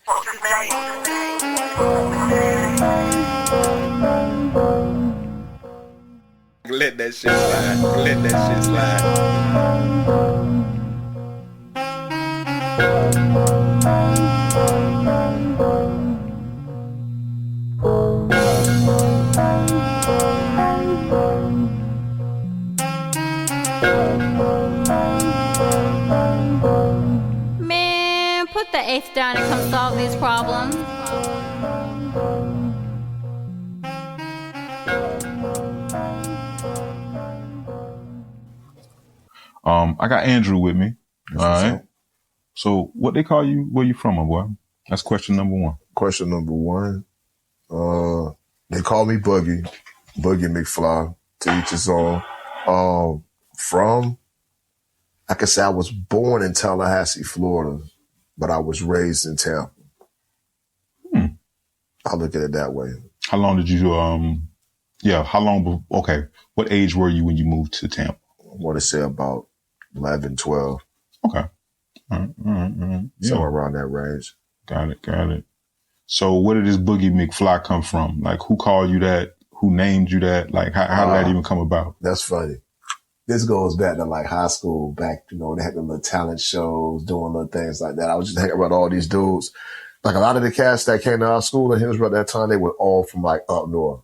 Let that shit slide. Let that shit slide. Man, put the eighth down and come solve these problems. I got Andrew with me. All right. So what they call you? Where you from, my boy? That's question number one. Question number one. They call me Boogie McFly, to each his own. I could say I was born in Tallahassee, Florida, but I was raised in Tampa. I look at it that way. How long did you, okay. What age were you when you moved to Tampa? I want to say about 11, 12. Okay. All right. Yeah. Somewhere around that range. Got it. So where did this Boogie McFly come from? Like, who called you that? Who named you that? Like, how did that even come about? That's funny. This goes back to like high school, back, they had the little talent shows, doing little things like that. I was just hanging around all these dudes. Like a lot of the cats that came to our school in Hillsborough at that time, they were all from like up north.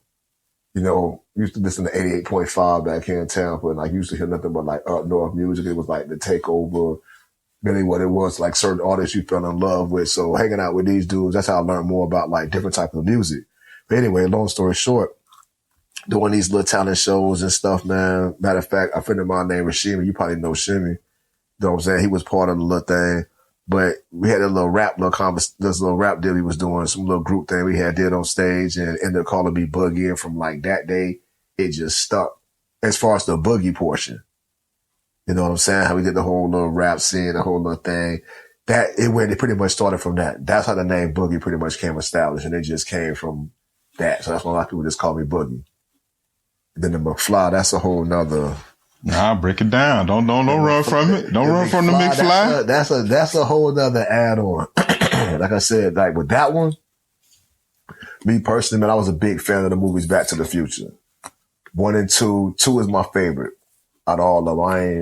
Used to listen to 88.5 back here in Tampa, and I used to hear nothing but like up north music. It was like the takeover, really what it was, like certain artists you fell in love with. So hanging out with these dudes, that's how I learned more about like different types of music. But anyway, long story short, doing these little talent shows and stuff, man. Matter of fact, a friend of mine named Rashimi, you probably know Shimmy. You know what I'm saying? He was part of the little thing. But we had a little rap deal he was doing, some little group thing we had did on stage, and ended up calling me Boogie. And from like that day, it just stuck as far as the Boogie portion. You know what I'm saying? How we did the whole little rap scene, the whole little thing. It pretty much started from that. That's how the name Boogie pretty much came established, and it just came from that. So that's why a lot of people just call me Boogie. And then the McFly, that's a whole nother. Nah, break it down. Don't run from it. Don't run from the McFly. That's a whole nother add-on. Like I said, like with that one, me personally, man, I was a big fan of the movies Back to the Future. 1 and 2. 2 is my favorite out of all of them.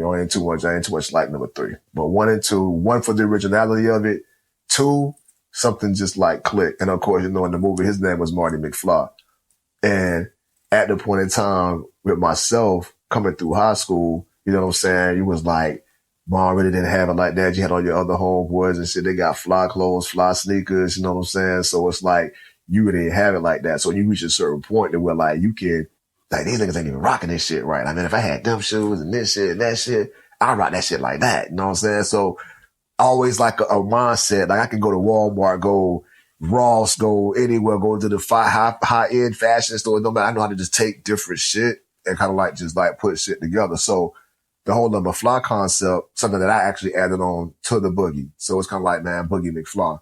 I ain't too much like number 3. But 1 and 2, 1 for the originality of it. 2, something just like click. And of course, in the movie, his name was Marty McFly. And at the point in time with myself coming through high school, you know what I'm saying? You was like, mom really didn't have it like that. You had all your other homeboys and shit. They got fly clothes, fly sneakers, you know what I'm saying? So it's like, you really didn't have it like that. So you reach a certain point to where like you can, like these niggas ain't even rocking this shit right. I mean, if I had them shoes and this shit and that shit, I'd rock that shit like that. You know what I'm saying? So always like a mindset. Like I can go to Walmart, go Ross, go anywhere, go to the high end fashion store. No matter, I know how to just take different shit and kind of like just like put shit together. So the whole McFly concept, something that I actually added on to the Boogie. So it's kind of like, man, Boogie McFly.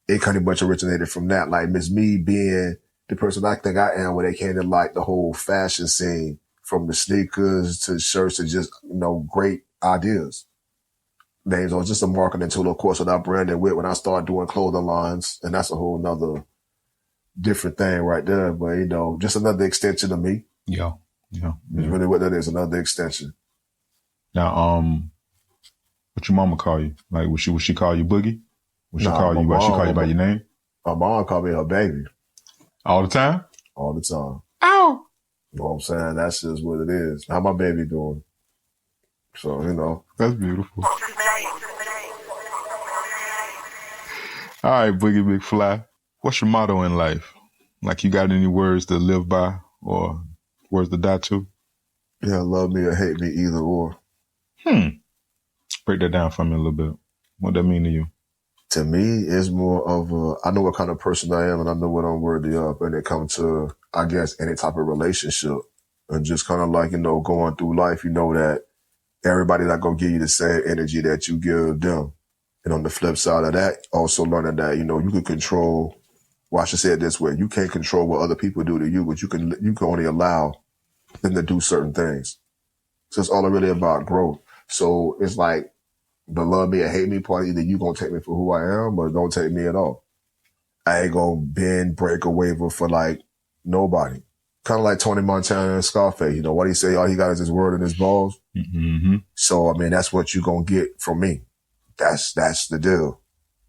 It kind of much originated from that. Like Miss Me being the person I think I am, when they came to like the whole fashion scene, from the sneakers to shirts to just, great ideas. Names on just a marketing tool, of course, that I branded with when I started doing clothing lines. And that's a whole nother different thing right there. But, just another extension of me. Yeah. It's really what that is, another extension. Now, what your mama call you? Like, would she call you Boogie? Would she call you by your name? My mom called me her baby. All the time? All the time. Ow! You know what I'm saying? That's just what it is. How my baby doing? So, That's beautiful. All right, Boogie McFly. What's your motto in life? Like, you got any words to live by or words to die to? Yeah, love me or hate me, either or. Break that down for me a little bit. What that mean to you? To me, it's more of I know what kind of person I am, and I know what I'm worthy of when it comes to, I guess, any type of relationship. And just kind of like, going through life, that everybody's not going to give you the same energy that you give them. And on the flip side of that, also learning that, you can control, well, I should say it this way. You can't control what other people do to you, but you can only allow them to do certain things. So it's all really about growth. So it's like the love me or hate me part, either you going to take me for who I am or don't take me at all. I ain't gonna bend, break, or waver for like nobody. Kind of like Tony Montana and Scarface. You know, what he say? All he got is his word and his balls. Mm-hmm. So, I mean, that's what you gonna get from me. That's the deal.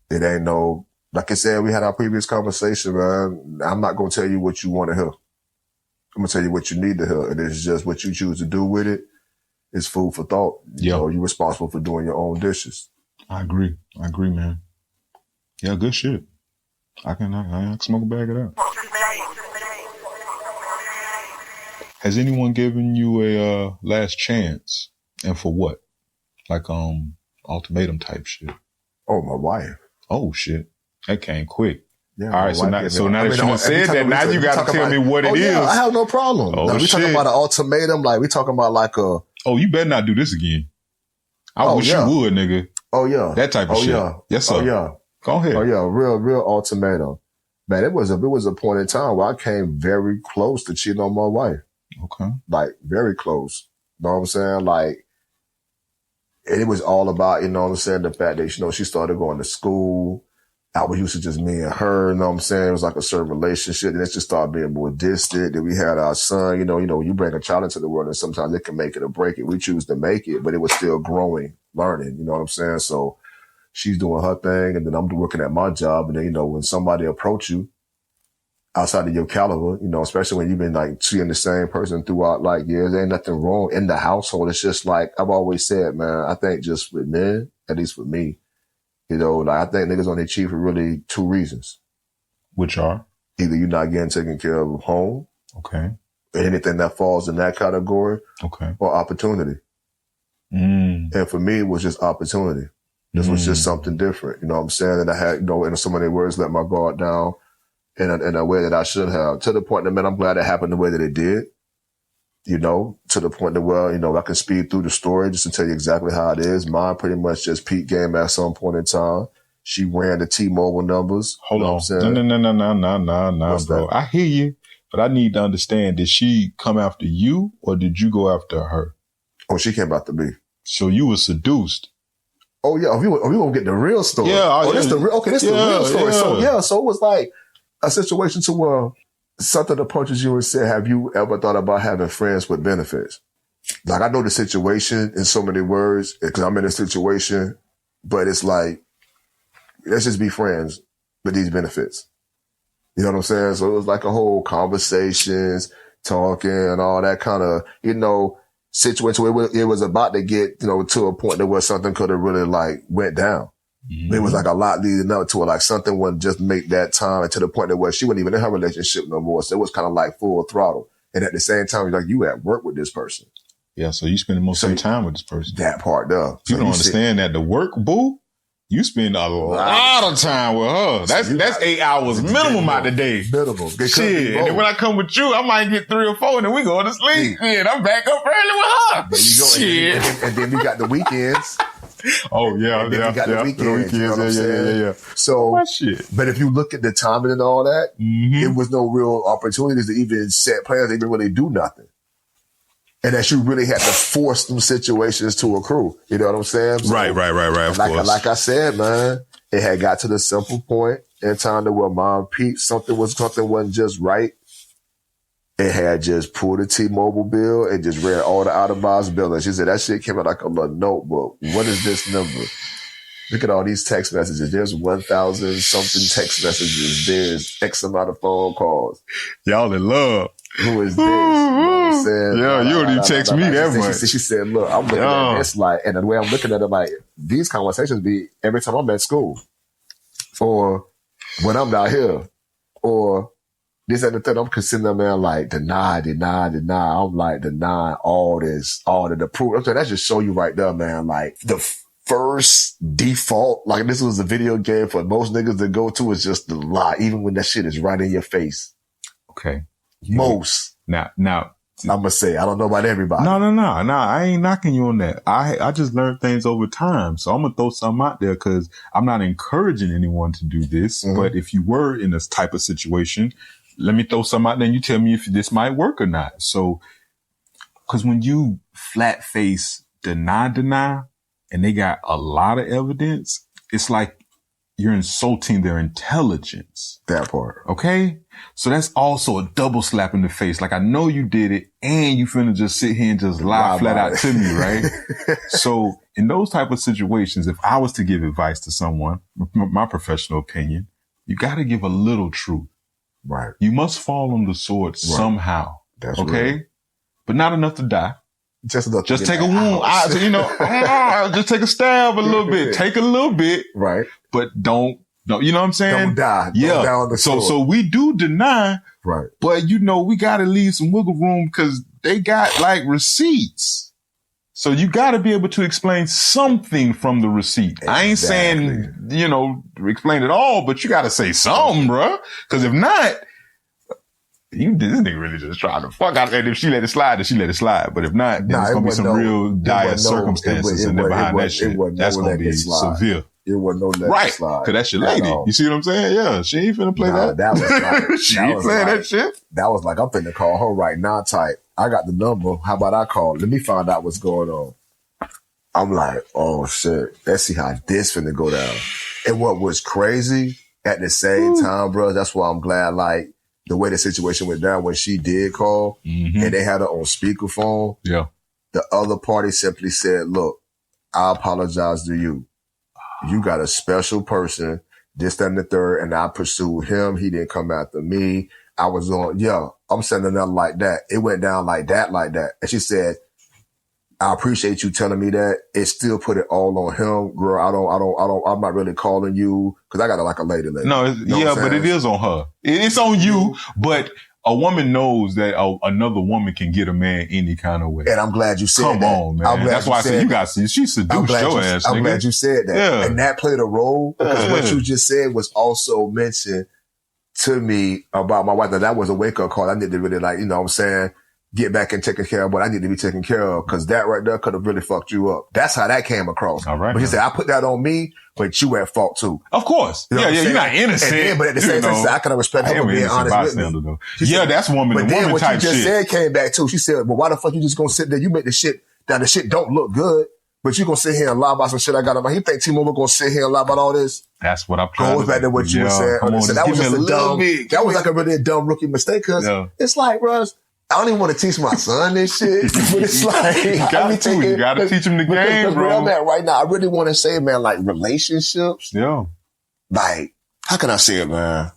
It ain't no, like I said, we had our previous conversation, man. I'm not gonna tell you what you want to hear. I'm gonna tell you what you need to hear. And it's just what you choose to do with it. It's food for thought. You know, you're responsible for doing your own dishes. I agree, man. Yeah, good shit. I can smoke a bag of that. Has anyone given you a last chance? And for what? Like ultimatum type shit. Oh, my wife. Oh shit. That came quick. Yeah, all right, so now that you said that, now you got to tell me what it is. Yeah, I have no problem. Oh, now, we talking about an ultimatum, like we talking about like a. Oh, you better not do this again. I wish you would, nigga. Oh yeah, that type of shit. Yeah. Yes sir. Oh yeah. Go ahead. Oh yeah, real ultimatum. Man, it was a point in time where I came very close to cheating on my wife. Okay. Like very close. You know what I'm saying? Like, and it was all about, you know what I'm saying, the fact that, you know, she started going to school. I was used to just me and her, you know what I'm saying? It was like a certain relationship. And it just started being more distant. Then we had our son, you know, you bring a child into the world and sometimes it can make it or break it. We choose to make it, but it was still growing, learning, you know what I'm saying? So she's doing her thing and then I'm working at my job. And then, you know, when somebody approach you outside of your caliber, you know, especially when you've been like seeing the same person throughout like years, there ain't nothing wrong in the household. It's just like I've always said, man, I think just with men, at least with me, you know, like I think niggas only cheat for really two reasons. Which are? Either you're not getting taken care of home. Okay. And anything that falls in that category. Okay. Or opportunity. And for me, it was just opportunity. This was just something different. You know what I'm saying? And I had, you know, in so many words, let my guard down in a way that I should have. To the point that, man, I'm glad it happened the way that it did. You know, to the point that, well, you know, I can speed through the story just to tell you exactly how it is. Mine pretty much just peak game at some point in time. She ran the T-Mobile numbers. Hold on. No, bro. I hear you, but I need to understand, did she come after you or did you go after her? Oh, she came after me. So you were seduced. Oh, yeah. We won't get the real story. Yeah. This the real story. Yeah. So it was like a situation to where something approaches you and said, have you ever thought about having friends with benefits? Like, I know the situation in so many words because I'm in a situation, but it's like, let's just be friends with these benefits. You know what I'm saying? So it was like a whole conversations, talking and all that kind of, you know, situation where it was about to get, you know, to a point where something could have really like went down. It was like a lot leading up to it. Like something wouldn't just make that time to the point that where she wasn't even in her relationship no more. So it was kind of like full throttle. And at the same time, like you at work with this person. Yeah. So you spending most of your time with this person. That part, though. You don't understand that the work, boo, you spend a lot of time with her. That's 8 hours minimum out the day. Minimum. Shit. And then when I come with you, I might get 3 or 4 and then we go to sleep. And I'm back up early with her. There you go. Shit. And then we got the weekends. Oh, yeah. And then we got the weekends. You know what I'm saying? Yeah. So, shit. But if you look at the timing and all that, it was no real opportunities to even set plans, to even really do nothing. And that you really had to force them situations to accrue. You know what I'm saying? So, right. Of course. Like I said, man, it had got to the simple point in time to where Mom peeped something wasn't just right. It had just pulled a T-Mobile bill and just read all the out-of-bounds bill. And she said, that shit came out like a little notebook. What is this number? Look at all these text messages. There's 1,000 something text messages. There's X amount of phone calls. Y'all in love. Who is this? You know what I'm saying? Yeah, you don't even text me that much. She said, look, I'm looking at this like, and the way I'm looking at it, like, these conversations be every time I'm at school or when I'm not here or this and the third. I'm considering that, man, like, deny. I'm like, denying all of the proof. I'm saying, that just show you right there, man, like, the first default, like, this was a video game for most niggas to go to is just the lie, even when that shit is right in your face. Okay. Most. Now, I'm gonna say, I don't know about everybody. No. I ain't knocking you on that. I just learned things over time. So I'm gonna throw something out there because I'm not encouraging anyone to do this. But if you were in this type of situation, let me throw something out there and you tell me if this might work or not. So, because when you flat face deny, and they got a lot of evidence, it's like you're insulting their intelligence. That part. Okay? So that's also a double slap in the face. Like, I know you did it and you finna just sit here and just lie flat out to me, right? So in those type of situations, if I was to give advice to someone, my professional opinion, you got to give a little truth. Right. You must fall on the sword somehow. That's okay? Real. But not enough to die. Just enough. Just take a wound. Just take a stab a little bit. Take a little bit. Right. But don't, you know what I'm saying? Don't die. Yeah. Don't die on the sword. So we do deny. Right. But we got to leave some wiggle room because they got like receipts. So you got to be able to explain something from the receipt. Exactly. I ain't saying, explain it all, but you got to say something, bruh. Because if not, this nigga really just trying to fuck out. And if she let it slide, then she let it slide. But if not, then it's going to be some real dire circumstances. And then behind that shit, that's going to be severe. It wasn't no let it slide. Because that's your lady. You see what I'm saying? Yeah. She ain't finna play that. That was like, she ain't playing that shit. That was like, I'm finna call her right now type. I got the number. How about I call? Let me find out what's going on. I'm like, oh shit. Let's see how this finna go down. And what was crazy at the same time, bro, that's why I'm glad, like, the way the situation went down when she did call and they had her on speakerphone. Yeah. The other party simply said, look, I apologize to you. You got a special person, this, that, and the third, and I pursued him. He didn't come after me. I was on, I'm sending nothing like that. It went down like that. And she said, I appreciate you telling me that. It still put it all on him. Girl, I'm not really calling you because I got like a lady. No, but it is on her. It's on you, but a woman knows that another woman can get a man any kind of way. And I'm glad you said that. Come on, man. That's why I said you got to see. She seduced your ass, nigga. I'm glad you said that. Yeah. And that played a role because what you just said was also mentioned to me about my wife. Now, that was a wake-up call. I need to really, like, you know what I'm saying, get back and taking care of what I need to be taken care of because that right there could have really fucked you up. That's how that came across. All right. But she said, I put that on me, but you at fault too. Of course. You know you're not innocent. But at the same time, I kind of respect her for being honest with me. Though. Yeah, that's woman to woman type shit. But then what you just said came back too. She said, well, why the fuck you just gonna sit there? You make the shit don't look good, but you gonna sit here and lie about some shit I got on my. You think T-Mobile gonna sit here and lie about all this? That's what I'm trying goes back to what you were saying. That was just a dumb, that was like a really dumb rookie mistake because it's like, Russ, I don't even want to teach my son this shit, but it's like, you gotta teach him the game, bro. Where I'm at right now, I really want to say, man, like relationships. Yeah. Like, how can I say it, man?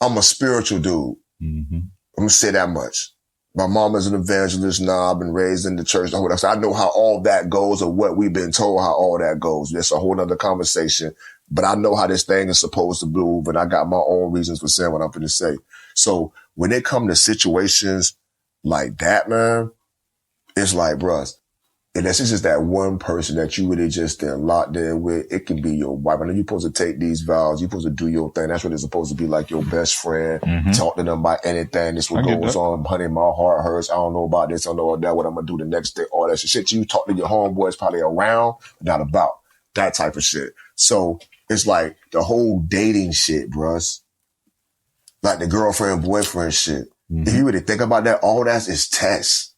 I'm a spiritual dude. Mm-hmm. I'm gonna say that much. My mom is an evangelist now. I've been raised in the church. So I know how all that goes or what we've been told how all that goes. That's a whole nother conversation, but I know how this thing is supposed to move and I got my own reasons for saying what I'm going to say. So when it comes to situations like that, man, it's like, bruh, unless it's just that one person that you really just locked in with, it can be your wife. I know you're supposed to take these vows. You're supposed to do your thing. That's what it's supposed to be like your best friend. Mm-hmm. Talk to them about anything. This what goes on. Honey, my heart hurts. I don't know about this. I don't know about that. What I'm going to do the next day. All that shit. You talk to your homeboys probably around, but not about that type of shit. So it's like the whole dating shit, bruh. Like the girlfriend, boyfriend shit. Mm-hmm. If you really think about that, all that is tests.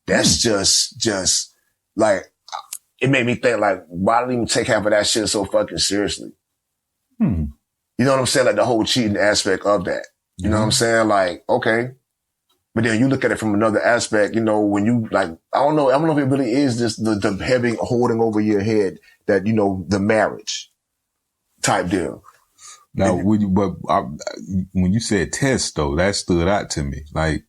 That's just like, it made me think like, why don't even take half of that shit so fucking seriously? You know what I'm saying? Like the whole cheating aspect of that. You know what I'm saying? Like, okay. But then you look at it from another aspect, you know, when you like, I don't know if it really is just the heavy holding over your head that, you know, the marriage type deal. Now, when you said test though, that stood out to me. Like,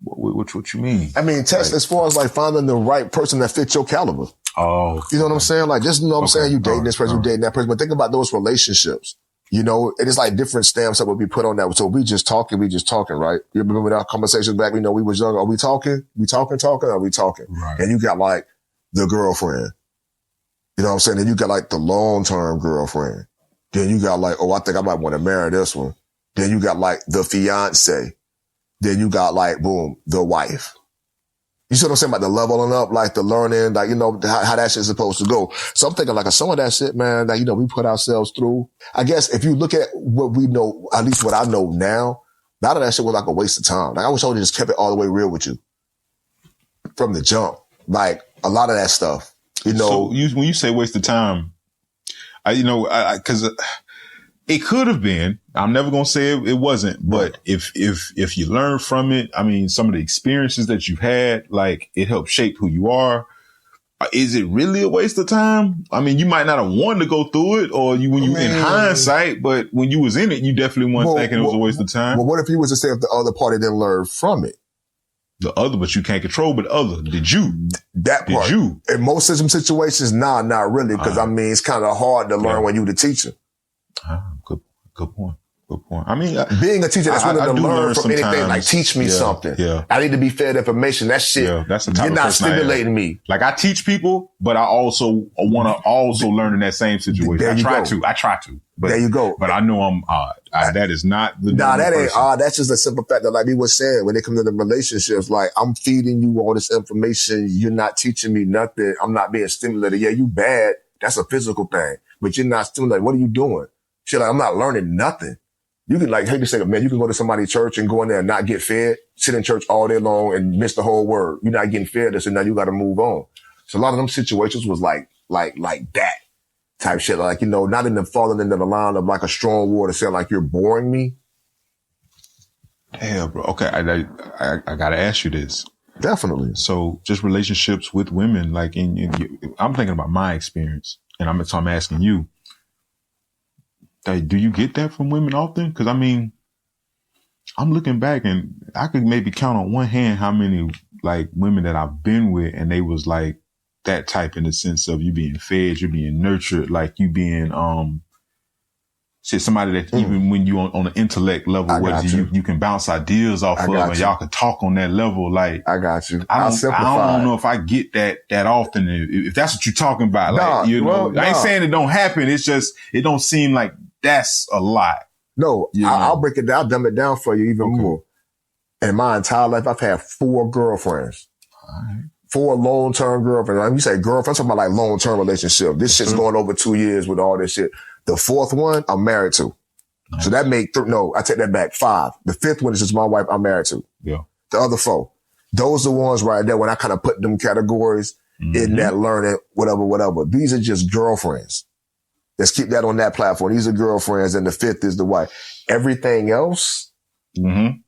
what you mean? I mean, test like, as far as like finding the right person that fits your caliber. Oh. You know what I'm saying? Like, just, you know what I'm saying? You dating this person, you dating that person, but think about those relationships. You know, it is like different stamps that would be put on that. So we just talking, right? You remember our conversations back, you know, we was young. Are we talking? Are we talking? Right. And you got like the girlfriend. You know what I'm saying? Then you got like the long-term girlfriend. Then you got like, oh, I think I might want to marry this one. Then you got like the fiance. Then you got like, boom, the wife. You see what I'm saying about the leveling up, like the learning, like, you know, how that shit's supposed to go. So I'm thinking like some of that shit, man, that, you know, we put ourselves through. I guess if you look at what we know, at least what I know now, a lot of that shit was like a waste of time. Like I wish I would have just kept it all the way real with you from the jump. Like a lot of that stuff, you know. So when you say waste of time, Because it could have been. I'm never gonna say it wasn't. But if you learn from it, I mean, some of the experiences that you've had, like it helped shape who you are. Is it really a waste of time? I mean, you might not have wanted to go through it, or in hindsight, but when you was in it, you definitely weren't thinking it was a waste of time. Well, what if you was to say if the other party didn't learn from it? The other, but you can't control, but the other. Did you? That part. Did you? In most of them situations, nah, not really, because I mean, it's kind of hard to learn when you the teacher. Good point. Good point. I mean, being a teacher that's willing to learn from anything, like teach me something. Yeah. I need to be fed information. That shit. Yeah, that's the type you're of not person stimulating me. Like I teach people, but I also want to also learn in that same situation. I try to. But, there you go. But I know I'm odd. That is not the that ain't person. odd. That's just a simple fact that, like we were saying, when it comes to the relationships, like I'm feeding you all this information. You're not teaching me nothing. I'm not being stimulated. Yeah, you bad. That's a physical thing. But you're not stimulated. What are you doing? Shit, like I'm not learning nothing. You can hate to say, man, you can go to somebody's church and go in there and not get fed, sit in church all day long and miss the whole word. You're not getting fed, so now you got to move on. So a lot of them situations was like that type shit. Like, not in the falling into the line of like a strong word to say like you're boring me. Hell, bro. Okay. I got to ask you this. Definitely. So just relationships with women, like I'm thinking about my experience and I'm asking you. Do you get that from women often? Because I mean, I'm looking back and I could maybe count on one hand how many like women that I've been with, and they was like that type in the sense of you being fed, you're being nurtured, like you being somebody that even when you on an intellect level, you can bounce ideas off of, and y'all can talk on that level. Like I got you. I don't know if I get that often. If that's what you're talking about, I ain't saying it don't happen. It's just it don't seem like that's a lot. No, I'll break it down. I'll dumb it down for you even more. In my entire life, I've had 4 girlfriends. All right. 4 long-term girlfriends. When you say girlfriends, I'm talking about like long-term relationship. This shit's going over 2 years with all this shit. The 4th one, I'm married to. Nice. So that make I take that back, 5. The 5th one is just my wife I'm married to. Yeah. The other 4. Those are the ones right there when I kind of put them categories in that learning, whatever. These are just girlfriends. Let's keep that on that platform. These are girlfriends, and the 5th is the wife. Everything else, and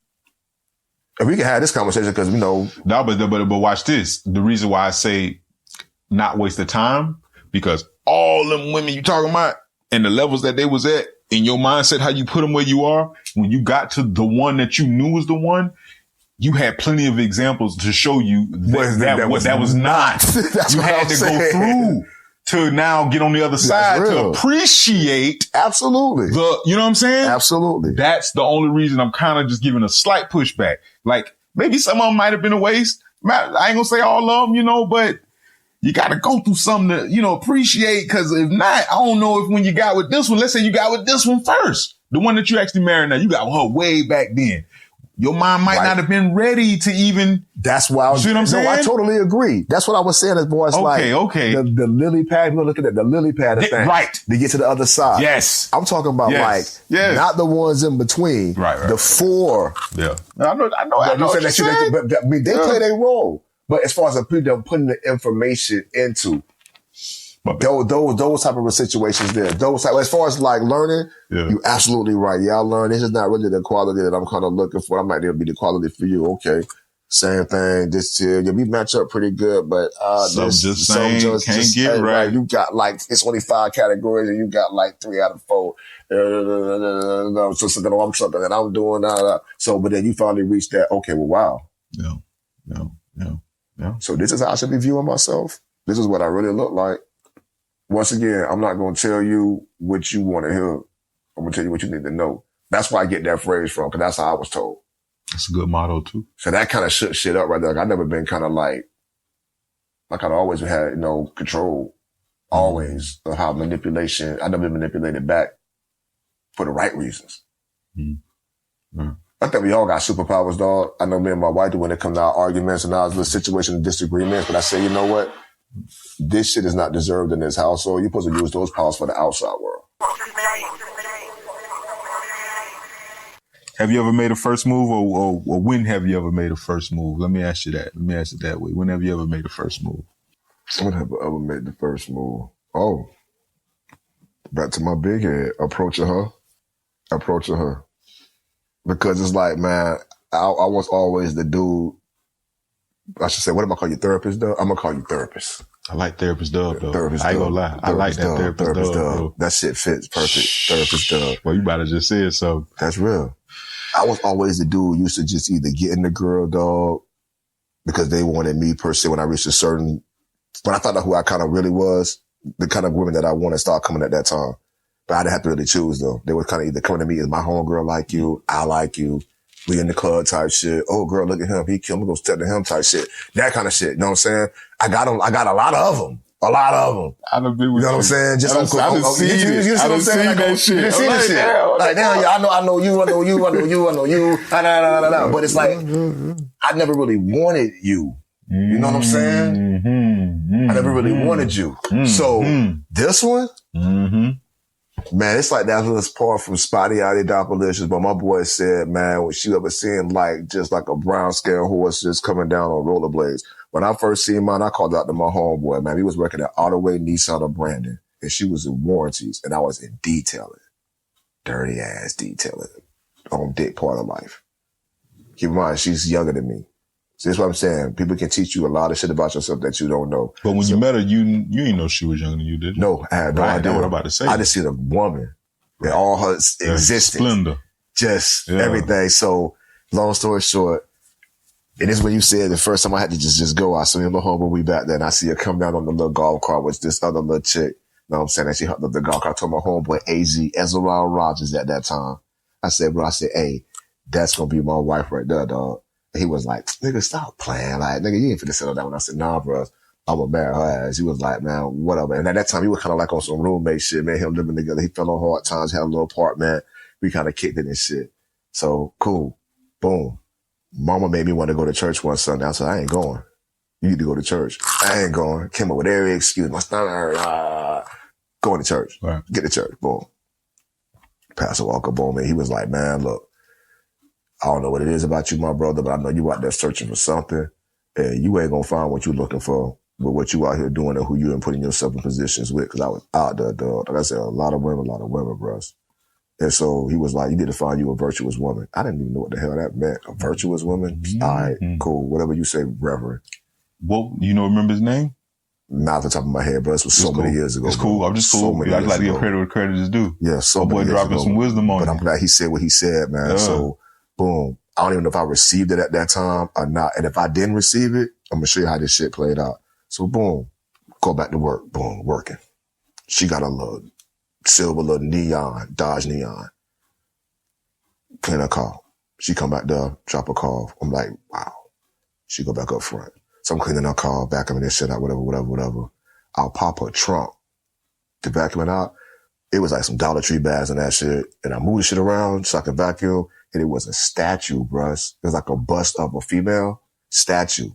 we can have this conversation because No, but watch this. The reason why I say not waste of time, because all them women you talking about and the levels that they was at in your mindset, how you put them where you are, when you got to the one that you knew was the one, you had plenty of examples to show you that was not. You had to go through to now get on the other side to appreciate. Absolutely. You know what I'm saying? Absolutely. That's the only reason I'm kind of just giving a slight pushback. Like maybe some of them might have been a waste. I ain't gonna say all of them, but you got to go through something to, appreciate. Cause if not, I don't know if when you got with this one, let's say you got with this one first, the one that you actually married now, you got with her way back then. Your mind might not have been ready to even. That's why I was. You know what I'm saying? No, I totally agree. That's what I was saying. As boys, the lily pad. You look at that, the lily pad thing, right? To get to the other side. Yes, I'm talking about not the ones in between. Right. The 4. Yeah, I know. But they play their role. But as far as putting the information into. Those type of situations there. As far as like learning, you're absolutely right. Yeah, I learned. This is not really the quality that I'm kind of looking for. I might be the quality for you. Okay. Same thing. This here. Yeah, we match up pretty good, but, can't get right. You got like, it's only 5 categories and you got like 3 out of 4. I'm something and I'm doing that. So, but then you finally reach that. Okay. Well, wow. Yeah. So this is how I should be viewing myself. This is what I really look like. Once again, I'm not going to tell you what you want to hear. I'm going to tell you what you need to know. That's where I get that phrase from, because that's how I was told. That's a good motto, too. So that kind of shook shit up right there. Like, I've never been kind of like I always had, control, always, of how manipulation. I never been manipulated back for the right reasons. I think we all got superpowers, dog. I know me and my wife do when it comes to our arguments and our little situation and disagreements, but I say, you know what? This shit is not deserved in this household. You're supposed to use those powers for the outside world. Have you ever made a first move, or when have you ever made a first move? Let me ask you that. Let me ask it that way. When have you ever made a first move? When have I ever made the first move? Oh. back to my big head, approaching her. Because it's like, man, I was always the dude. I should say, what am I call you, therapist, though? I'm gonna call you therapist. I like therapist dub, though. Therapist I ain't dub. gonna lie. I like that therapist dub, bro. That shit fits perfect. Therapist dub. Well, you about to just say it, so. That's real. I was always the dude who used to just either get in the girl, dog, because they wanted me per se when I reached a certain, when I found out who I kind of really was, the kind of women that I wanted to start coming at that time. But I didn't have to really choose, though. They were kind of either coming to me as my homegirl like you, I like you, we in the club type shit. Oh, girl, look at him. He killed me. Go step to him type shit. That kind of shit. You know what I'm saying? I got a lot of them. I done been with you. Know what I'm saying? Just I done seen it. You see what I'm saying? That shit. You see this shit? Like, damn, yeah, I know you. But it's like, I never really wanted you. You know what I'm saying? I never really wanted you. So this one, man, it's like that little part from Spotty Out of Doppalicious. But my boy said, man, when she ever seen like just like a brown scale horse just coming down on rollerblades. When I first seen mine, I called out to my homeboy, man. He was working at Ottaway Nissan of Brandon, and she was in warranties, and I was in detailing. Dirty ass detailing on dick part of life. Keep in mind, she's younger than me. So that's what I'm saying. People can teach you a lot of shit about yourself that you don't know. But when you met her, you didn't know she was younger than you, did you? No, I had no idea. That's what I'm about to say. I just see the woman and all her existence. Splendor. Just everything. So, long story short, and this is when you said the first time I had to just go. I saw my homeboy, we back there, and I see her come down on the little golf cart with this other little chick. You know what I'm saying? And she hooked up the golf cart. I told my homeboy, Ezra Rogers at that time. I said, hey, that's going to be my wife right there, dog. And he was like, nigga, stop playing. Like, nigga, you ain't finna settle that one. I said, nah, bro. I'm gonna marry her ass. He was like, man, whatever. And at that time, he was kind of like on some roommate shit, man. Him living together. He fell on hard times, had a little apartment. We kind of kicked it and shit. So, cool. Boom. Mama made me want to go to church one Sunday. I said, I ain't going. You need to go to church. I ain't going. Came up with every excuse. My stomach hurt. Going to church. Right. Get to church. Boom. Pastor Walker, boom. And he was like, man, look, I don't know what it is about you, my brother, but I know you out there searching for something. And you ain't going to find what you're looking for with what you out here doing and who you and putting yourself in positions with. Cause I was out there, dog. Like I said, a lot of women, bros. And so he was like, you need to find you a virtuous woman. I didn't even know what the hell that meant. A virtuous woman? All right, cool. Whatever you say, Reverend. Well, remember his name? Not off the top of my head, bro. This was so many years ago. It's cool. Bro. I'm just cool. I just like to give credit where credit is due. Yeah, so my boy dropping some wisdom on But you. I'm glad he said what he said, man. Yeah. So, boom. I don't even know if I received it at that time or not. And if I didn't receive it, I'm going to show you how this shit played out. So, boom. Go back to work. Boom. Working. She got a little silver little neon, Dodge Neon. Clean her car. She come back there, drop a call. I'm like, wow. She go back up front. So I'm cleaning her car, vacuuming this shit out, whatever. I'll pop her trunk to vacuum it out. It was like some Dollar Tree bags and that shit. And I moved the shit around so I could vacuum. And it was a statue, bruh. It was like a bust of a female statue.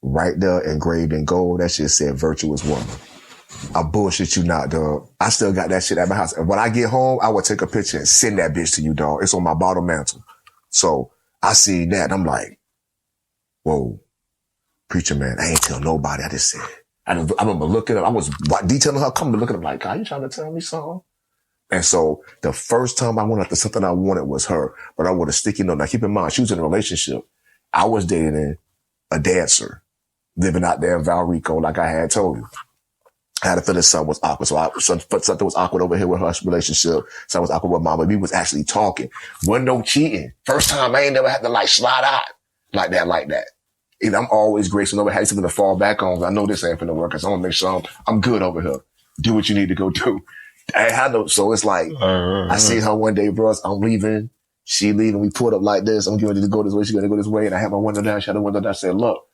Right there engraved in gold. That shit said virtuous woman. I bullshit you not, dog. I still got that shit at my house. And when I get home, I would take a picture and send that bitch to you, dog. It's on my bottom mantle. So I seen that and I'm like, whoa, preacher man, I ain't tell nobody. I just said, I remember looking up, I was detailing her, coming to look at her like, God, you trying to tell me something? And so the first time I went after something I wanted was her, but I wanted a sticky note. Now keep in mind, she was in a relationship. I was dating a dancer, living out there in Valrico, like I had told you. I had a feeling something was awkward. So something was awkward over here with her relationship. Something was awkward with mama. We was actually talking. Wasn't no cheating. First time I ain't never had to like slide out like that. And I'm always grateful. Never had something to fall back on. I know this ain't finna work. I want to make sure I'm good over here. Do what you need to go do. I ain't had no, so it's like, I see her one day, bro. I'm leaving. She leaving. We pulled up like this. I'm getting ready to go this way. She gonna go this way. And I had my window down. She had the window down. I said, look,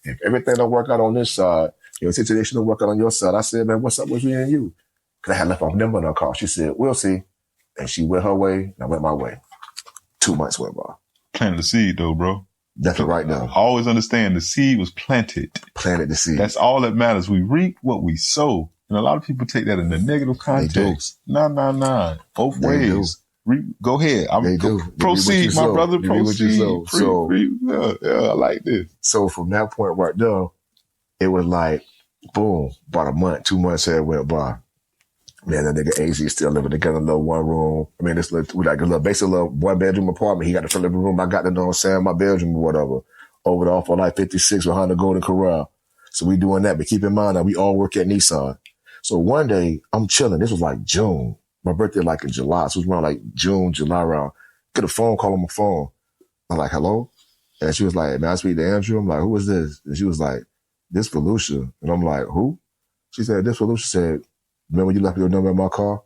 if everything don't work out on this side, your situation don't work out on your side. I said, man, what's up with me and you? Cause I had left my number in her car. She said, we'll see. And she went her way and I went my way. 2 months went by. Planted the seed though, bro. Definitely right now. Always understand the seed was planted. Planted the seed. That's all that matters. We reap what we sow. And a lot of people take that in the negative context. Nah. Both ways. Go ahead. Proceed, my brother. Proceed. Yeah, I like this. So from that point right there, it was like, boom, about a month, 2 months had went by. Man, that nigga AZ is still living together in a little one room. I mean, this little, like a little, basically a little one bedroom apartment. He got the front living room. I got the, you know what I'm saying, my bedroom or whatever. Over there off on like 56 behind the Golden Corral. So we doing that. But keep in mind that we all work at Nissan. So one day I'm chilling. This was like June. My birthday like in July. So it was around like June, July around. Get a phone call on my phone. I'm like, hello? And she was like, may I speak to Andrew? I'm like, who is this? And she was like, this Felucia. And I'm like, who? She said, this Felucia said, remember you left your number in my car?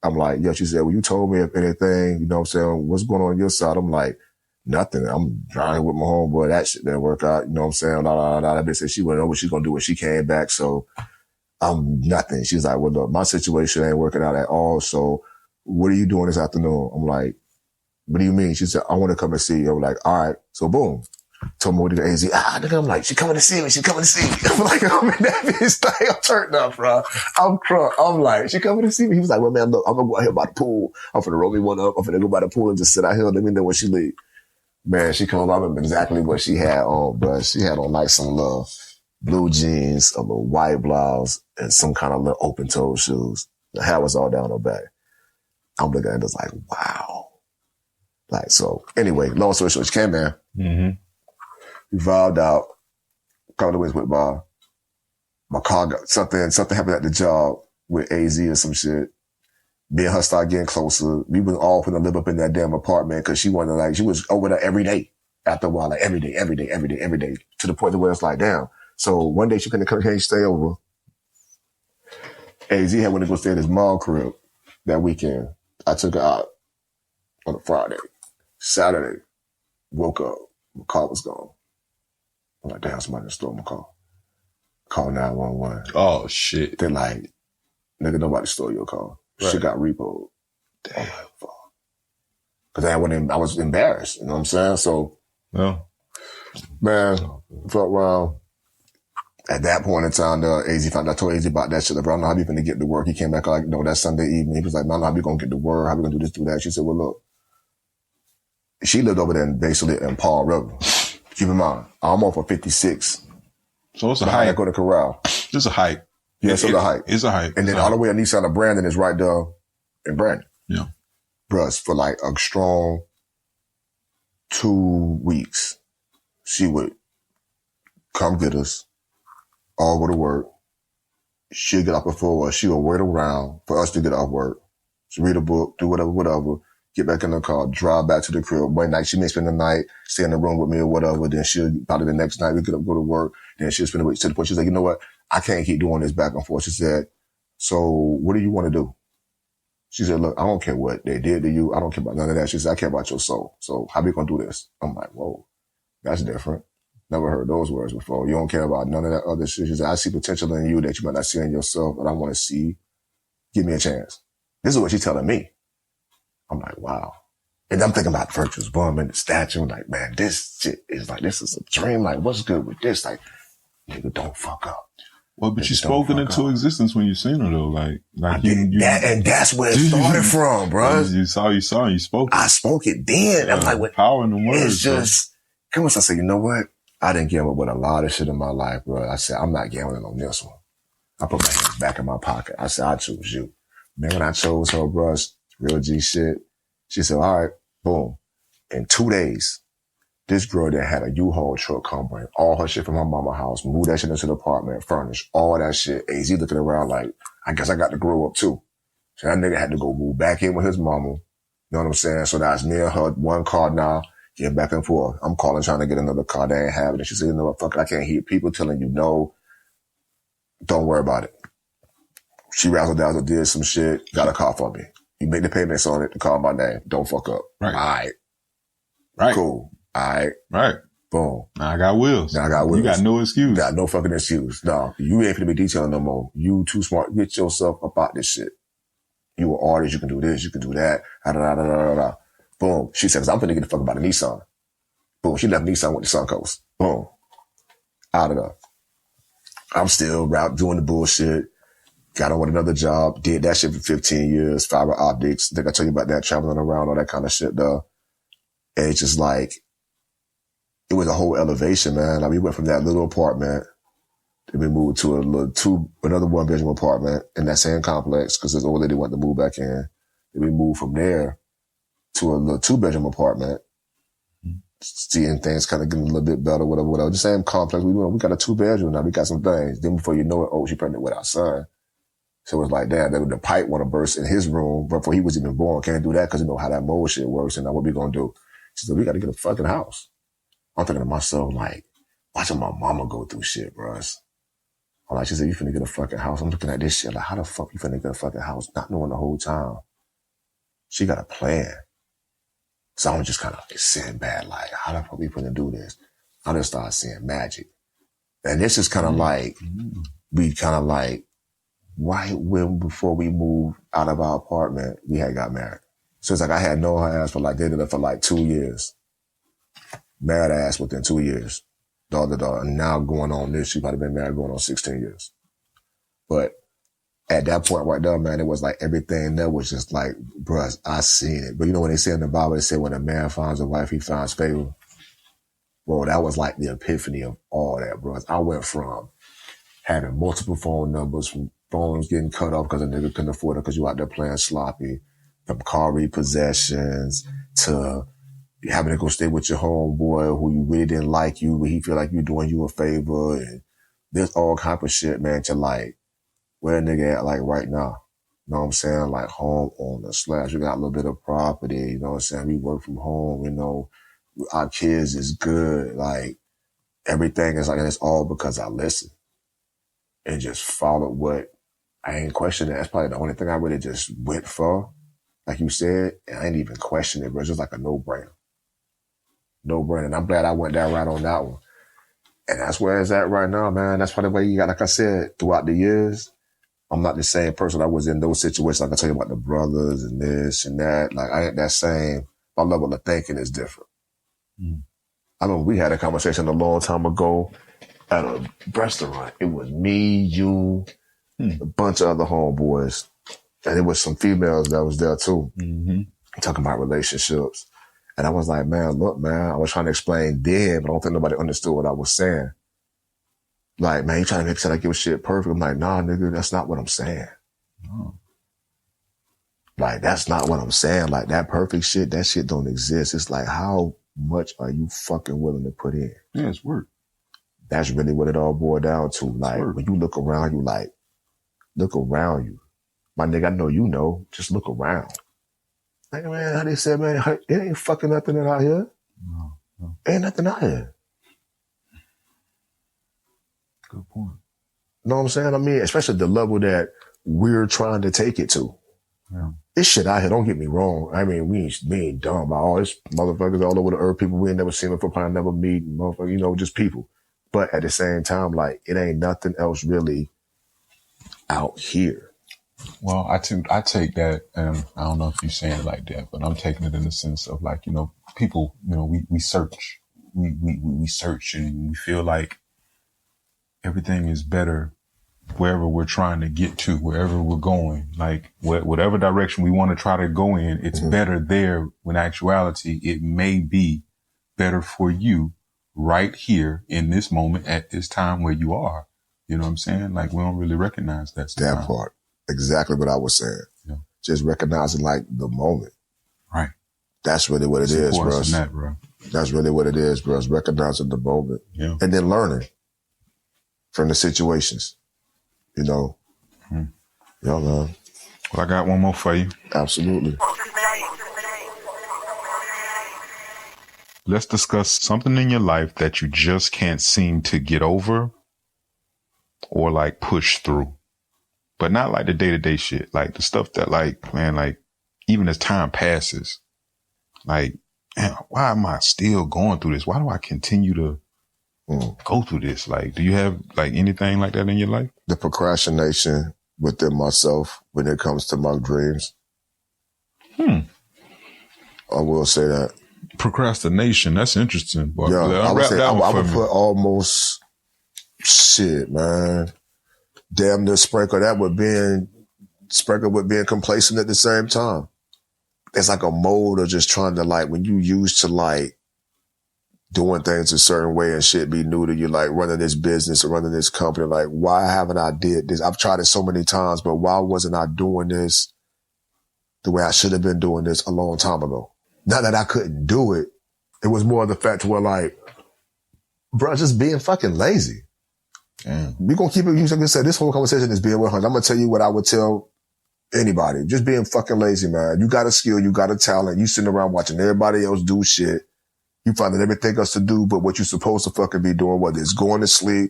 I'm like, yeah. She said, well, you told me if anything, you know what I'm saying? What's going on your side? I'm like, nothing. I'm driving with my homeboy. That shit didn't work out. You know what I'm saying? That bitch said she wouldn't know what she's going to do when she came back. So I'm nothing. She's like, well, look, my situation ain't working out at all. So what are you doing this afternoon? I'm like, what do you mean? She said, I want to come and see you. I'm like, all right. So boom. Told me what to do. AZ. Nigga, I'm like, she coming to see me. She coming to see me. I'm like, I'm in that bitch thing. I'm turned up, bro. I'm crunk. I'm like, she coming to see me. He was like, well, man, look, I'm going to go out here by the pool. I'm finna roll me one up. I'm finna go by the pool and just sit out here. Let me know when she leave. Man, she comes. I remember exactly what she had on, bro. She had on like some little blue jeans, a little white blouse, and some kind of little open-toed shoes. The hair was all down her back. I'm looking at it like, wow. Like, so anyway, long story short, she came in. Mm-hmm. We vibed out. A couple of ways went by. My car got something happened at the job with AZ or some shit. Me and her started getting closer. We was all gonna live up in that damn apartment because she wanted like, she was over there every day. After a while, like every day, to the point where it's like, damn. So one day she couldn't come here and stay over. AZ had went to go stay at his mom crib that weekend. I took her out on a Friday. Saturday, woke up, my car was gone. I'm like, damn, somebody stole my car. Call 911. Oh, shit. They're like, nigga, nobody stole your car. Right. Shit got repoed. Damn. I'm like, fuck. Cause I was embarrassed, you know what I'm saying? So, Well, man, fuck around. At that point in time, I told AZ about that shit. Like, bro, I don't know how you finna get to work. He came back like, no, that Sunday evening. He was like, man, I don't know how we gonna get to work. How we gonna do this, do that? She said, well, look, she lived over there basically in Paul River. Keep in mind, I'm off of 56. so it's a hike. I go to Corral. Just a hike. Yeah, it's a hike. It's a hike. And then all the way on the east side of Brandon is right there in Brandon. Yeah. Bruh, for like a strong 2 weeks, she would come get us, all go to work. She'll get up before us. She will wait around for us to get off work. She read a book, do whatever, get back in the car, drive back to the crib. One night she may spend the night, stay in the room with me or whatever. Then she'll, probably the next night we get up, go to work. Then she'll spend the week to the point. She's like, you know what? I can't keep doing this back and forth. She said, so what do you want to do? She said, look, I don't care what they did to you. I don't care about none of that. She said, I care about your soul. So how we going to do this? I'm like, whoa, that's different. Never heard those words before. You don't care about none of that other shit. She said, I see potential in you that you might not see in yourself, but I want to see. Give me a chance. This is what she's telling me. I'm like, wow. And I'm thinking about Virtuous Bum and the statue. I'm like, man, this shit is like, this is a dream. Like, what's good with this? Like, nigga, don't fuck up. Well, but you spoke it into existence when you seen her though. Like and that's where it started from, bro. You saw, and you spoke it. I spoke it then. I'm like, what? Power in the words. It's just, once I say, you know what? I didn't gamble with a lot of shit in my life, bro. I said, I'm not gambling on this one. I put my hands back in my pocket. I said, I choose you. Man, when I chose her, bro, real G shit. She said, all right, boom. In 2 days, this girl that had a U-Haul truck come bring all her shit from her mama's house, move that shit into the apartment, furnish, all that shit. AZ looking around like, I guess I got to grow up too. So that nigga had to go move back in with his mama. You know what I'm saying? So that's me and her, one car now, getting back and forth. I'm calling, trying to get another car. They ain't having it. She said, you know what, fuck it, I can't hear people telling you no. Don't worry about it. She razzle-dazzle, did some shit, got a car for me. You make the payments on it to call my name. Don't fuck up. Right. All right. Right. Cool. All right. Right. Boom. Now I got wheels. You got no excuse. Got no fucking excuse. No, you ain't finna be detailing no more. You too smart. Get yourself about this shit. You an artist. You can do this. You can do that. Da, da, da, da, da. Boom. She said, I'm finna get the fuck about a Nissan. Boom. She left Nissan with the Suncoast. Boom. Out of there. I'm still out doing the bullshit. Got on with another job. Did that shit for 15 years. Fiber optics. I think I told you about that, traveling around, all that kind of shit though. And it's just like, it was a whole elevation, man. Like we went from that little apartment Then we moved to another 1-bedroom apartment in that same complex because this old lady wanted to move back in. Then we moved from there to a little 2-bedroom apartment. Seeing things kind of getting a little bit better, whatever. The same complex we got a 2-bedroom now. We got some things. Then before you know it, she pregnant with our son. So it was like, damn, the pipe want to burst in his room before he was even born. Can't do that because you know how that mold shit works. And now what we gonna do? She said, we got to get a fucking house. I'm thinking to myself, like, watching my mama go through shit, bro. I'm like, she said, you finna get a fucking house. I'm looking at this shit like, how the fuck you finna get a fucking house? Not knowing the whole time. She got a plan. So I'm just kind of sitting back, like, how the fuck we finna do this? I just started seeing magic. And this is kind of like, we kind of like, before we moved out of our apartment, we had got married. So it's like I had known her ass for like, dated her for like 2 years. Married her ass within 2 years. Daughter. And now going on this, she probably been married going on 16 years. But at that point right there, man, it was like everything there was just like, bruh, I seen it. But you know when they say in the Bible, they say when a man finds a wife, he finds favor. Bro, that was like the epiphany of all that, bro. I went from having multiple phone numbers, from phones getting cut off because a nigga couldn't afford it because you out there playing sloppy, from car repossessions to having to go stay with your homeboy who you really didn't like you, but he feel like you're doing you a favor, and there's all kind of shit, man, to like where a nigga at like right now. You know what I'm saying? Like homeowner / we got a little bit of property, you know what I'm saying? We work from home, you know, our kids is good. Like everything is like, and it's all because I listened and just followed what I ain't questioning. That's probably the only thing I really just went for. Like you said, and I ain't even question it, but it's just like a no-brainer. No-brainer. And I'm glad I went that route on that one. And that's where it's at right now, man. That's probably where you got, like I said, throughout the years, I'm not the same person I was in those situations. Like I tell you about the brothers and this and that. Like I ain't that same. My level of thinking is different. I mean, we had a conversation a long time ago at a restaurant. It was me, you, a bunch of other homeboys. And there was some females that was there too. Talking about relationships. And I was like, man, look, man, I was trying to explain then, but I don't think nobody understood what I was saying. Like, man, you trying to make sure I give shit perfect. I'm like, nah, nigga, that's not what I'm saying. Like, that's not what I'm saying. Like, that perfect shit, that shit don't exist. It's like, how much are you fucking willing to put in? Yeah, it's work. That's really what it all boiled down to. Like, when you look around, you like, look around you. My nigga, I know you know, just look around. Like, man, how they said, man, it ain't fucking nothing out here. No. Ain't nothing out here. Good point. Know what I'm saying? I mean, especially the level that we're trying to take it to. Yeah. This shit out here, don't get me wrong. I mean, we ain't dumb about all this motherfuckers all over the earth, people we ain't never seen before, probably never meet, motherfuckers, you know, just people. But at the same time, like, it ain't nothing else really out here. Well, I take that, and I don't know if you're saying it like that, but I'm taking it in the sense of like, you know, people, you know, we search, we search, and we feel like everything is better wherever we're trying to get to, wherever we're going, like whatever direction we want to try to go in, it's better there. When actuality, it may be better for you right here in this moment at this time where you are. You know what I'm saying? Like, we don't really recognize that sometimes. That part. Exactly what I was saying. Yeah. Just recognizing like the moment. Right. That's really what it is, bro. That's really what it is, bro. Recognizing the moment. Yeah. And then learning from the situations. You know. Yeah, man. Well, I got one more for you. Absolutely. Let's discuss something in your life that you just can't seem to get over or like push through. But not like the day-to-day shit. Like the stuff that like, man, like even as time passes, like, man, why am I still going through this? Why do I continue to go through this? Like, do you have like anything like that in your life? The procrastination within myself when it comes to my dreams. I will say that. Procrastination. That's interesting. Boy. Yeah, I would put almost shit, man. Damn near sprinkle that with being complacent at the same time. It's like a mode of just trying to like, when you used to like doing things a certain way and shit be new to you, like running this business or running this company. Like, why haven't I did this? I've tried it so many times, but why wasn't I doing this the way I should have been doing this a long time ago? Not that I couldn't do it. It was more the fact where like, bro, just being fucking lazy. We're going to keep it, like I said, this whole conversation is being 100. I'm going to tell you what I would tell anybody. Just being fucking lazy, man. You got a skill, you got a talent. You sitting around watching everybody else do shit. You finding everything else to do, but what you're supposed to fucking be doing, whether it's going to sleep,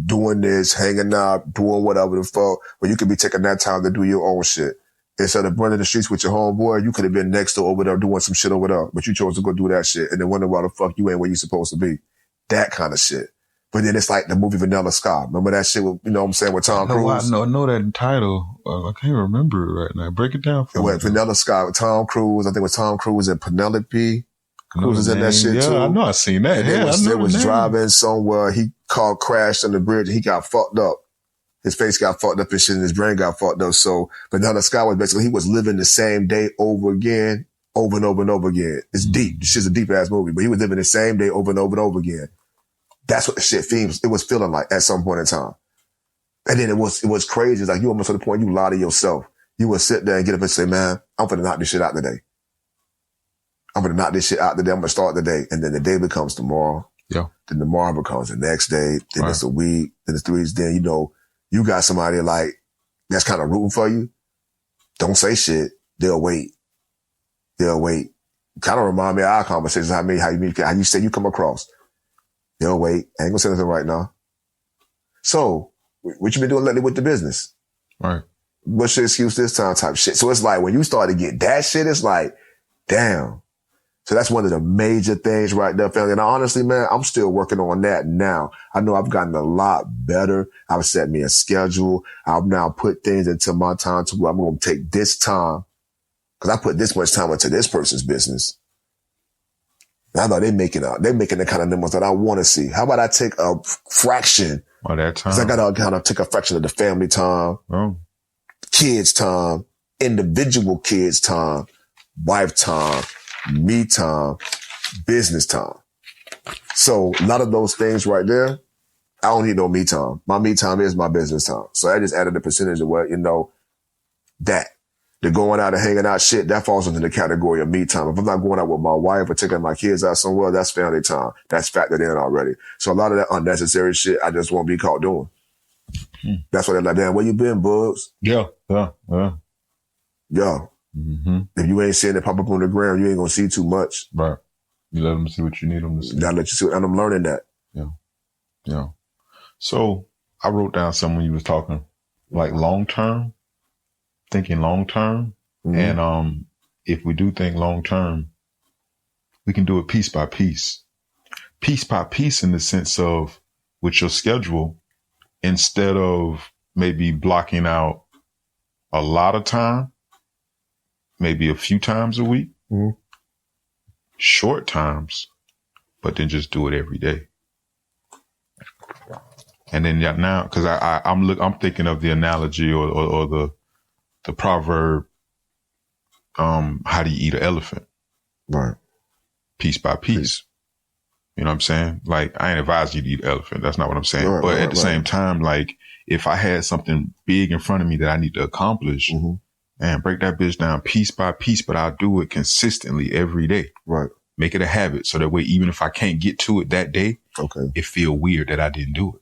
doing this, hanging out, doing whatever the fuck, but you could be taking that time to do your own shit. Instead of running the streets with your homeboy, you could have been next to over there doing some shit over there, but you chose to go do that shit and then wonder why the fuck you ain't where you supposed to be. That kind of shit. But then it's like the movie Vanilla Sky. Remember that shit with, you know what I'm saying, with Tom Cruise? I know that title. I can't remember it right now. Break it down for me. Vanilla Sky with Tom Cruise. I think it was Tom Cruise and Penelope Cruz was in that shit too. Yeah, I know. I seen that. And it was driving somewhere. He crashed on the bridge. He got fucked up. His face got fucked up and shit, and his brain got fucked up. So Vanilla Sky was basically, he was living the same day over again, over and over and over again. It's deep. This shit's a deep ass movie, but he was living the same day over and over and over again. That's what the shit feels. It was feeling like at some point in time. And then it was crazy. It's like you almost to the point you lie to yourself. You would sit there and get up and say, man, I'm gonna knock this shit out today. I'm gonna knock this shit out today. I'm gonna start the day. And then the day becomes tomorrow. Yeah. Then tomorrow becomes the next day. Then it's a week. Then it's 3 weeks. Then, you know, you got somebody like that's kind of rooting for you. Don't say shit. They'll wait. Kind of remind me of our conversations. How you say you come across. They'll wait. I ain't gonna say anything right now. So, what you been doing lately with the business? Right. What's your excuse this time type shit? So it's like when you start to get that shit, it's like, damn. So that's one of the major things right there, family. And honestly, man, I'm still working on that now. I know I've gotten a lot better. I've set me a schedule. I've now put things into my time to where I'm going to take this time because I put this much time into this person's business. And I know they're making the kind of numbers that I want to see. How about I take a fraction of that time? Because I got to kind of take a fraction of the family time, kids time, individual kids time, wife time, me time, business time. So a lot of those things right there, I don't need no me time. My me time is my business time. So I just added a percentage of what, you know, that. The going out and hanging out shit, that falls into the category of me time. If I'm not going out with my wife or taking my kids out somewhere, that's family time. That's factored in already. So a lot of that unnecessary shit, I just won't be caught doing. That's why they're like, damn, where you been, Bugs? Yeah. Mm-hmm. If you ain't seeing it pop up on the ground, you ain't gonna see too much. Right. You let them see what you need them to see. I let you see, and I'm learning that. Yeah. So I wrote down something when you was talking, like thinking long term. Mm-hmm. And if we do think long term, we can do it piece by piece in the sense of with your schedule, instead of maybe blocking out a lot of time, maybe a few times a week, short times, but then just do it every day. And then now, because I'm thinking of the analogy or the proverb, how do you eat an elephant? Right. Piece by piece. You know what I'm saying? Like, I ain't advise you to eat an elephant. That's not what I'm saying. Right, but at the same time, like, if I had something big in front of me that I need to accomplish, man, break that bitch down piece by piece, but I'll do it consistently every day. Right. Make it a habit. So that way, even if I can't get to it that day, it feel weird that I didn't do it.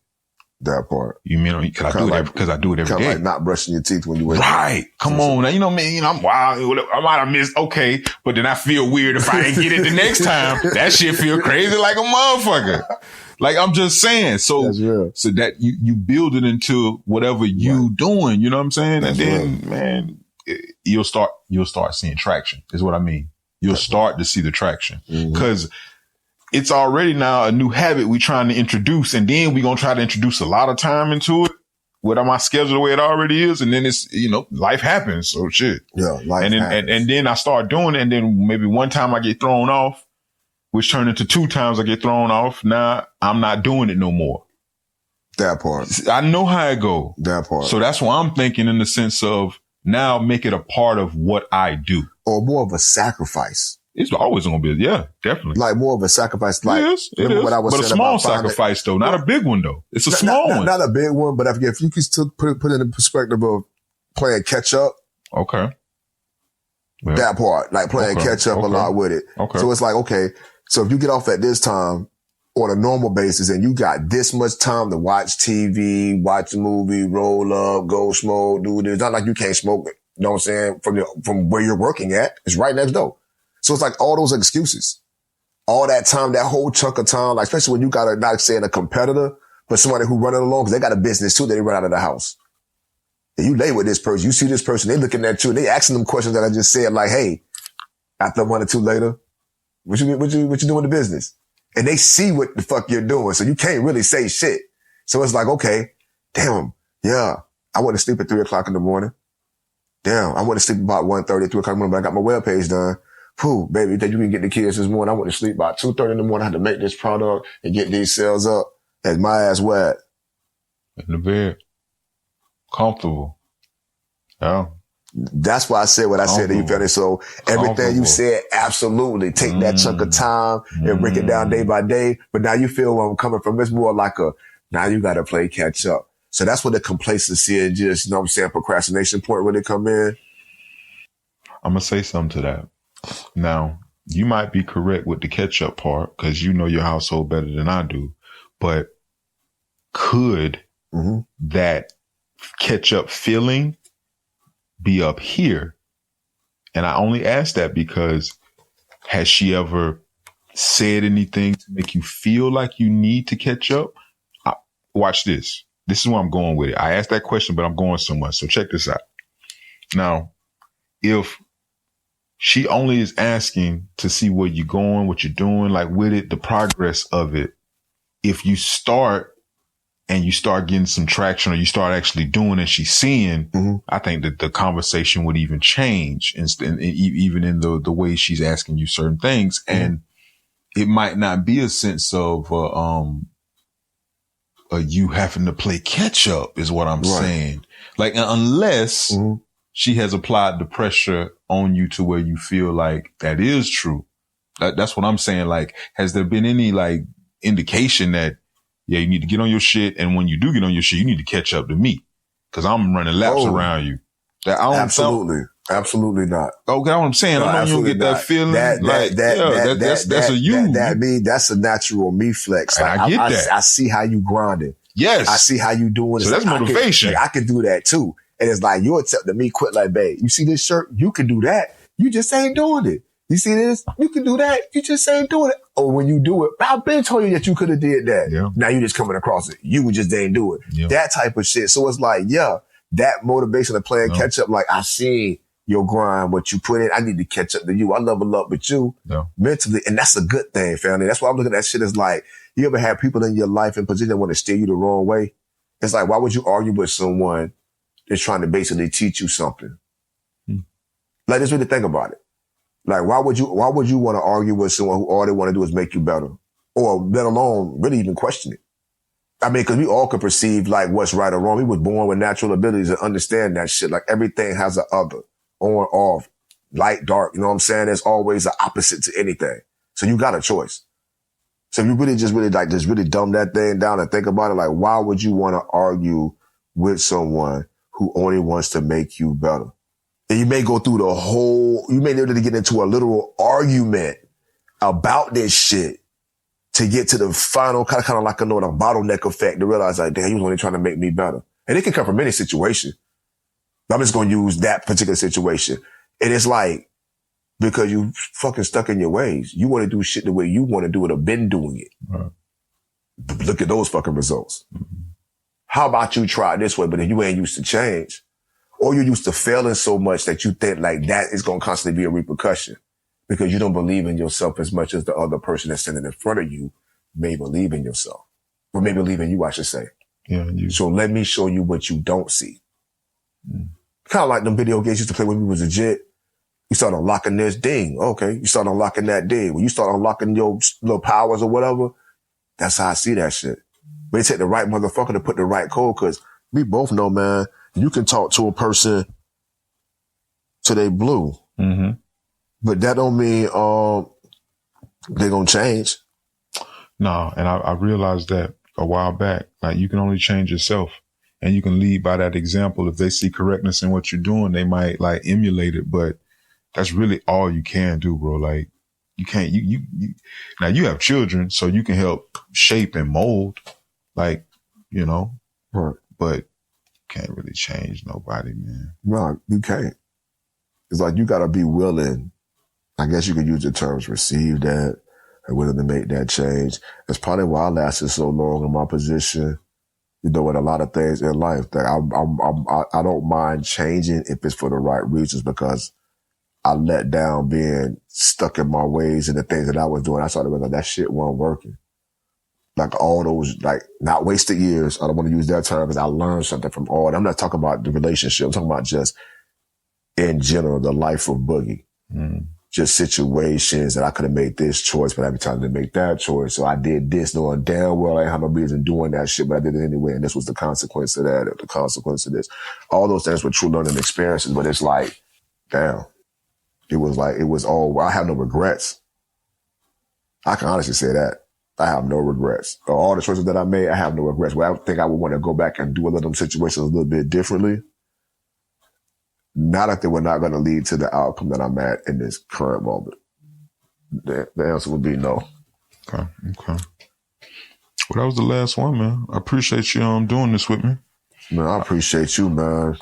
That part. You mean, because I do it every day. Kind of like not brushing your teeth when you wake up. Right. Come on. Now, you know what I mean? I'm wild. I might have missed. Okay. But then I feel weird if I ain't get it the next time. That shit feel crazy like a motherfucker. Like, I'm just saying. So that you build it into whatever you doing, you know what I'm saying? And then, man, you'll start seeing traction is what I mean. You'll start to see the traction because it's already now a new habit we trying to introduce. And then we going to try to introduce a lot of time into it with my schedule the way it already is. And then it's, you know, life happens. So shit. Yeah. Life happens. And then I start doing it. And then maybe one time I get thrown off, which turned into 2 times I get thrown off. Now I'm not doing it no more. That part. I know how it go. That part. So that's why I'm thinking in the sense of now make it a part of what I do. Or more of a sacrifice. It's always gonna be, yeah, definitely. Like more of a sacrifice. Like, it is. what I was but a saying small about finding- sacrifice though, not a big one though. It's a small one. Not a big one, but if you could still put it in the perspective of playing catch up. Okay. Yeah. That part, like playing catch up a lot with it. Okay. So it's like, okay, so if you get off at this time on a normal basis and you got this much time to watch TV, watch a movie, roll up, go smoke, do this. It's not like you can't smoke it. You know what I'm saying? From where you're working at, it's right next door. So it's like all those excuses, all that time, that whole chunk of time, like especially when you got a, not saying a competitor, but somebody who run it along because they got a business too. They run out of the house. And you lay with this person, you see this person, they looking at you and they asking them questions that I just said, like, hey, after 1 or 2 later, what you doing in the business? And they see what the fuck you're doing. So you can't really say shit. So it's like, okay, damn, yeah, I went to sleep at 3 o'clock in the morning. Damn, I went to sleep about 1:30, 3 o'clock in the morning, but I got my webpage done. Phew, baby, you think you can get the kids this morning? I went to sleep about 2:30 in the morning. I had to make this product and get these sales up. As my ass wet. In the bed. Comfortable. Yeah. That's why I said what I said to you, Fetty. So everything you said, absolutely. Take that chunk of time and break it down day by day. But now you feel where I'm coming from. It's more like now you got to play catch up. So that's where the complacency and just, you know what I'm saying, procrastination point when they come in. I'm going to say something to that. Now, you might be correct with the catch up part because you know your household better than I do. But could that catch up feeling be up here? And I only ask that because has she ever said anything to make you feel like you need to catch up? Watch this. This is where I'm going with it. I asked that question, but I'm going somewhere. So check this out. Now, if she only is asking to see where you're going, what you're doing, like with it, the progress of it, if you start and you start getting some traction or you start actually doing and she's seeing, I think that the conversation would even change even in the way she's asking you certain things. And it might not be a sense of, you having to play catch up is what I'm saying. Like, unless she has applied the pressure on you to where you feel like that is true. That's what I'm saying. Like, has there been any like indication that, yeah, you need to get on your shit. And when you do get on your shit, you need to catch up to me because I'm running laps around you. That I don't Absolutely not. Okay, what I'm saying. No, I know you don't get that feeling. That's a you. That's a natural me flex. Like, I get that. I see how you grinding. Yes. I see how you doing it. So that's motivation. I can do that too. And it's like, you're accepting me quit like, babe, you see this shirt? You can do that. You just ain't doing it. You see this? You can do that. You just ain't doing it. Or when you do it, I've been told you that you could have did that. Yeah. Now you just coming across it. You just ain't do it. Yeah. That type of shit. So it's like, yeah, that motivation of playing catch up. Like, I see your grind, what you put in. I need to catch up to you. I level up with you mentally. And that's a good thing, family. That's why I'm looking at that shit as like, you ever have people in your life in position that want to steer you the wrong way? It's like, why would you argue with someone that's trying to basically teach you something? Like, just really think about it. Like, why would you want to argue with someone who all they want to do is make you better? Or let alone really even question it? I mean, cause we all could perceive like what's right or wrong. We was born with natural abilities to understand that shit. Like, everything has a other, on, off, light, dark. You know what I'm saying? There's always an opposite to anything. So you got a choice. So if you really dumb that thing down and think about it, like, why would you want to argue with someone who only wants to make you better? And you may go through you may literally get into a literal argument about this shit to get to the final kind of like a bottleneck effect to realize like, damn, he was only trying to make me better. And it can come from any situation. I'm just going to use that particular situation. And it's like, because you fucking stuck in your ways. You want to do shit the way you want to do it or been doing it. Right. Look at those fucking results. How about you try it this way, but if you ain't used to change, or you're used to failing so much that you think like that is going to constantly be a repercussion because you don't believe in yourself as much as the other person that's standing in front of you may believe in yourself, or may believe in you, I should say. Yeah. So let me show you what you don't see. Kind of like them video games used to play when we was a jit. You start unlocking this ding. Okay. You start unlocking that ding. When you start unlocking your little powers or whatever, that's how I see that shit. But it take the right motherfucker to put the right code, cause we both know, man, you can talk to a person till they blue. But that don't mean they're gonna change. No, and I realized that a while back. Like, you can only change yourself, and you can lead by that example. If they see correctness in what you're doing, they might like emulate it, but that's really all you can do, bro. Like, you can't, you now you have children, so you can help shape and mold, like, you know, Right. but can't really change nobody, man. No, you can't. It's like you gotta be willing. I guess you could use the terms receive that and willing to make that change. That's probably why I lasted so long in my position, you know, with a lot of things in life that I don't mind changing if it's for the right reasons, because I let down being stuck in my ways and the things that I was doing. I started realizing that shit wasn't working. Like all those, like not wasted years. I don't want to use that term because I learned something from all that. I'm not talking about the relationship. I'm talking about just in general, the life of Boogie. Just situations that I could have made this choice, but every time to make that choice. So I did this knowing damn well I didn't have no reason doing that shit, but I did it anyway. And this was the consequence of that, or the consequence of this. All those things were true learning experiences, but it's like, damn. It was all, I have no regrets. I can honestly say that. I have no regrets. All the choices that I made, I have no regrets. Well, I think I would want to go back and do a little of them situations a little bit differently. Not that they were not going to lead to the outcome that I'm at in this current moment. The answer would be no. Okay. Well, that was the last one, man. I appreciate you doing this with me. Man, I appreciate you, man.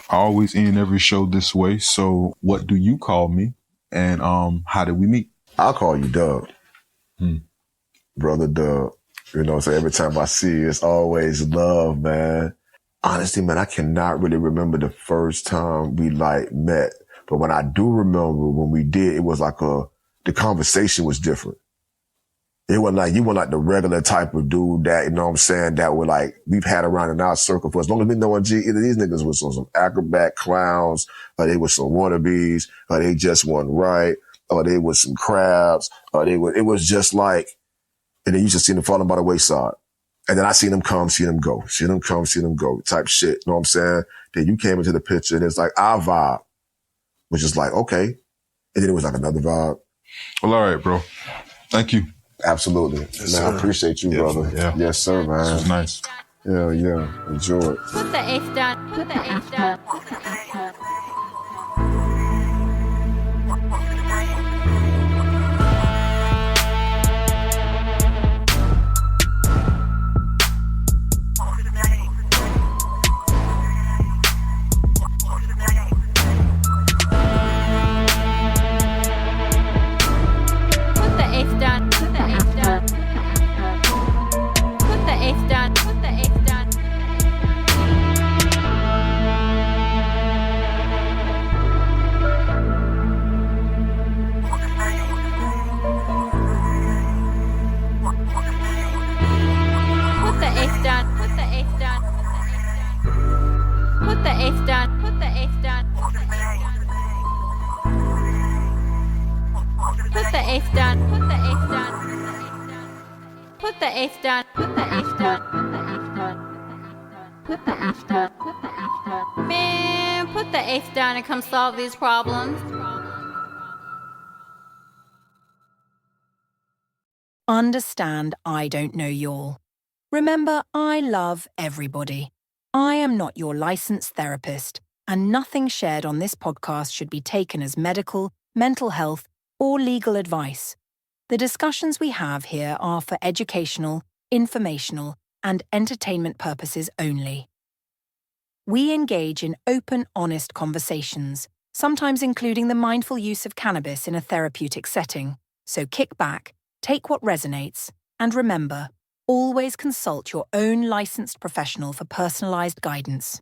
I always end every show this way. So what do you call me? And how did we meet? I'll call you Doug. Brother Doug. You know, so every time I see you, it's always love, man. Honestly, man, I cannot really remember the first time we like met. But when I do remember when we did, it was like the conversation was different. It wasn't like, you were like the regular type of dude that, you know what I'm saying, that were like, we've had around in our circle for as long as we know G, either these niggas were some acrobat clowns, or they were some wannabes, or they just weren't right, or they were some crabs, or it was just like, and then you just see them falling by the wayside. And then I seen them come, see them go, see them come, see them go type shit. You know what I'm saying? Then you came into the picture and it's like our vibe, which is like, okay. And then it was like another vibe. Well, all right, bro. Thank you. Absolutely. Yes, man, sir. I appreciate you, brother. Yeah. Yes, sir, man. This was nice. Yeah. Enjoy it. Put the F down. Put the F down. Put the F down. Man, put the F down and come solve these problems. Understand I don't know y'all. Remember, I love everybody. I am not your licensed therapist, and nothing shared on this podcast should be taken as medical, mental health, or legal advice. The discussions we have here are for educational, informational, and entertainment purposes only. We engage in open, honest conversations, sometimes including the mindful use of cannabis in a therapeutic setting. So kick back, take what resonates, and remember, always consult your own licensed professional for personalized guidance.